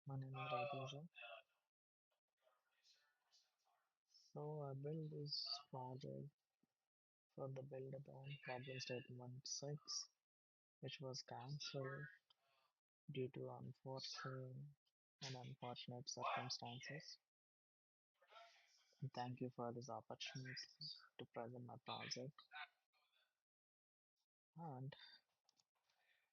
My name is Raituja. So I built this project for the build-a-thon problem statement 6, which was cancelled due to unforeseen and unfortunate circumstances. And thank you for this opportunity to present my project. And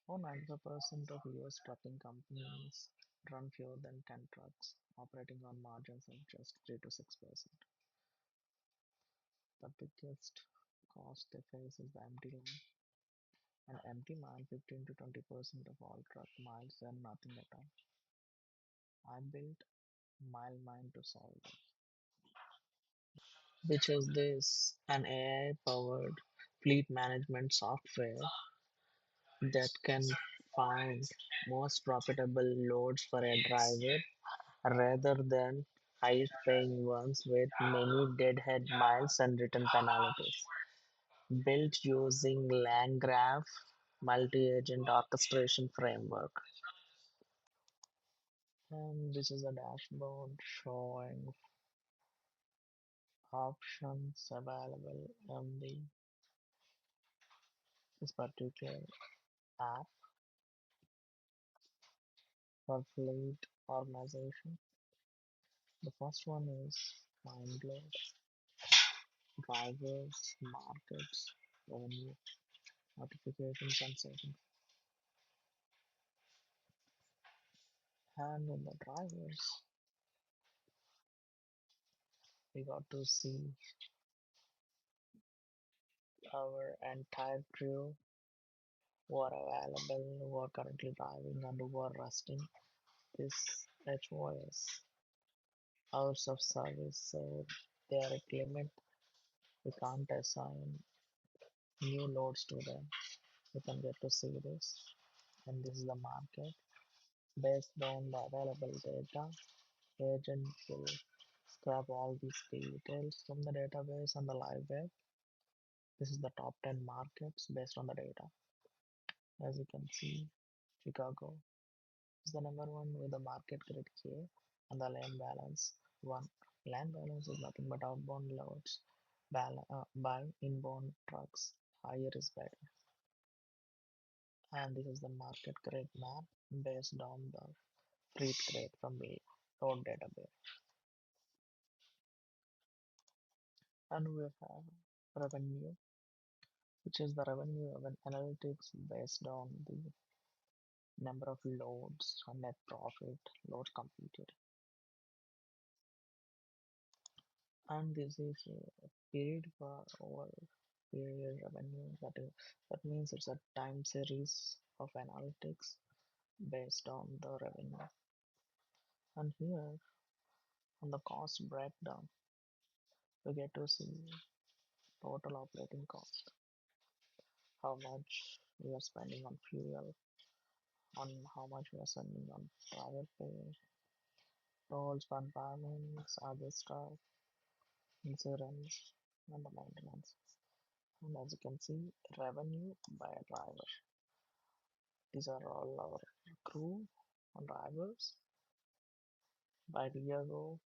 95% of US trucking companies run fewer than 10 trucks, operating on margins of just 3 to 6%. The biggest cost they face is the empty line. An empty mile, 15 to 20% of all truck miles and nothing at all. I built MileMind to solve it, which is this an AI powered fleet management software that can find most profitable loads for a driver rather than highest paying ones with many deadhead miles and return penalties. Built using LangGraph multi-agent orchestration framework. And this is a dashboard showing options available on this particular app for fleet organization. The first one is mind load, drivers, markets, revenue, notifications, and settings. And in the drivers, we got to see our entire crew who are available, who are currently driving, and who are resting. This HOS hours of service, so they are a limit. We can't assign new loads to them. We can get to see this, and this is the market. Based on the available data, agent will scrap all these details from the database on the live web. This is the top 10 markets based on the data. As you can see, Chicago is the number one with the market grid K and the lane balance 1. Lane balance is nothing but outbound loads by inbound trucks. Higher is better. And this is the market grid map based on the fleet grade from the load database. And we have revenue, which is the revenue of an analytics based on the number of loads or net profit, loads completed. And this is a period for over period revenue. That means it's a time series of analytics based on the revenue. And here on the cost breakdown, we get to see total operating cost, how much we are spending on fuel, on how much we are spending on driver pay, tolls, fund payments, other stuff, insurance, and the maintenance. And as you can see, revenue by a driver. These are all our crew and drivers. By Diego,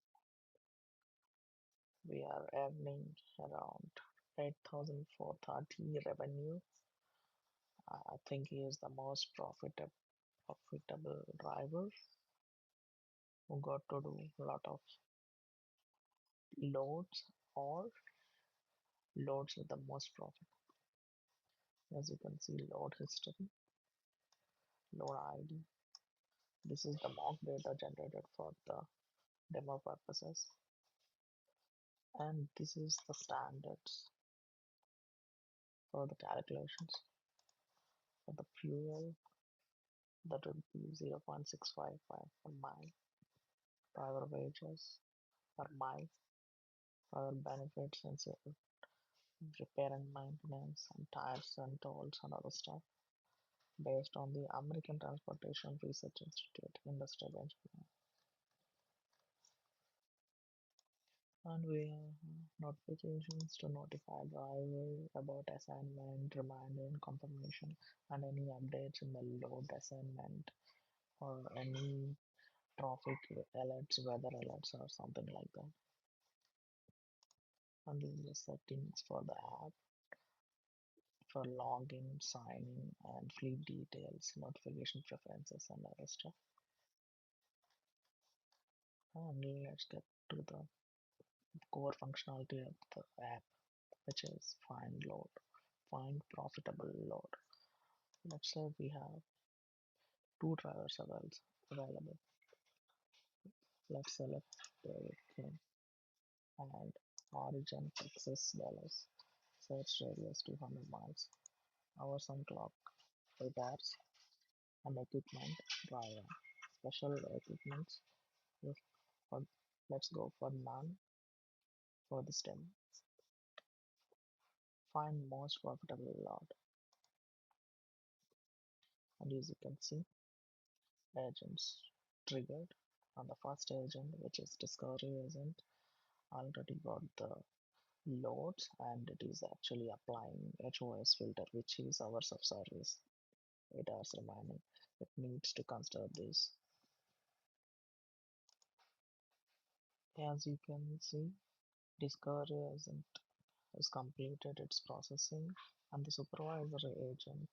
we are earning around 8,430 revenue. I think he is the most profitable driver who got to do a lot of loads or loads with the most profit. As you can see, load history, load ID. This is the mock data generated for the demo purposes. And this is the standards for the calculations. For the fuel, that would be 0.655 per mile. Driver wages per mile. Driver benefits and repair and maintenance and tires and tolls and other stuff based on the American Transportation Research Institute industry benchmark. And we have notifications to notify driver about assignment, reminder, and confirmation, and any updates in the load assignment or any traffic alerts, weather alerts, or something like that. And this is the settings for the app for login, signing, and fleet details, notification preferences, and other stuff. And let's get to the core functionality of the app, which is find profitable load. Let's say we have two drivers available. Let's select David King and origin Texas Dallas. Search radius 200 miles. Hours on clock 8 hours. And equipment driver. Special equipments. If for, let's go for none for this demo. Find most profitable lot. And as you can see, agents triggered. And the first agent, which is discovery agent, already got the loads and it is actually applying HOS filter, which is hours of service. 8 hours remaining. It needs to consider this. As you can see, discovery agent has completed its processing and the supervisor agent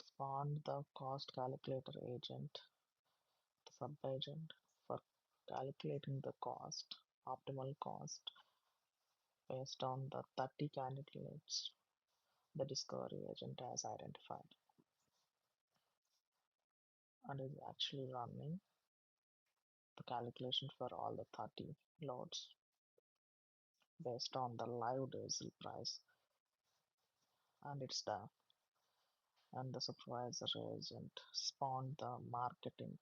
spawned the cost calculator agent, the sub-agent, for calculating the optimal cost based on the 30 candidates the discovery agent has identified and is actually running the calculation for all the 30 loads based on the live diesel price, and it's done. And the supervisor agent spawned the marketing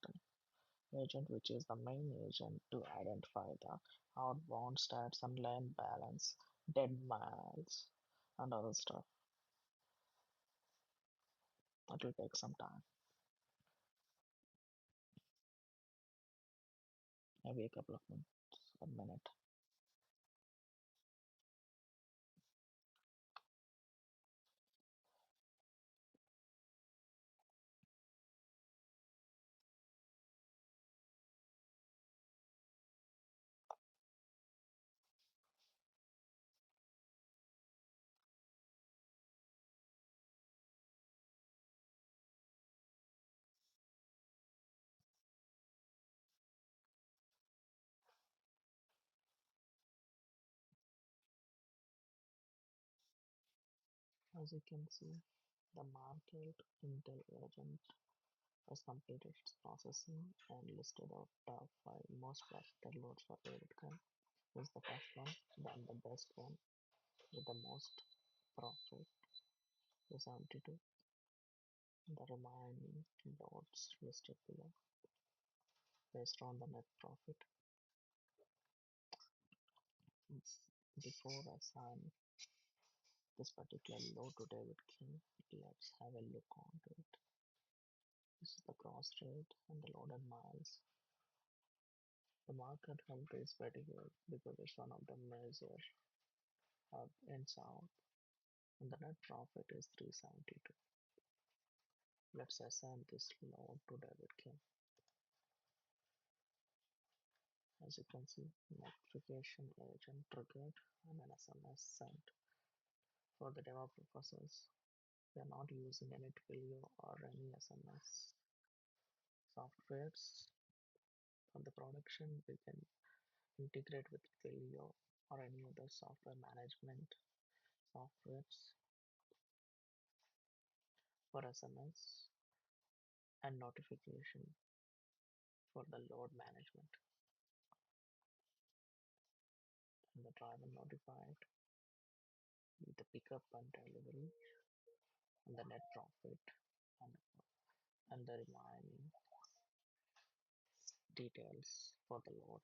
agent, which is the main agent to identify the outbound stats and lane balance, dead miles, and other stuff. It will take some time, maybe a couple of minutes, a minute. As you can see, the market intel agent has completed its processing and listed out top 5 most profitable loads for David Coin. This is the first one, then the best one with the most profit, the 72. The remaining loads listed below based on the net profit. Before I assign this particular load to David King, let's have a look onto it. This is the gross rate and the loaded miles. The market health is pretty good because it's one of the major hub in South, and the net profit is 372. Let's assign this load to David King. As you can see, notification agent triggered and an SMS sent. For the demo purposes, we are not using any Twilio or any SMS softwares. For the production, we can integrate with Twilio or any other software management softwares for SMS and notification for the load management. And the driver notified with the pickup and delivery and the net profit and, and the remaining details for the load.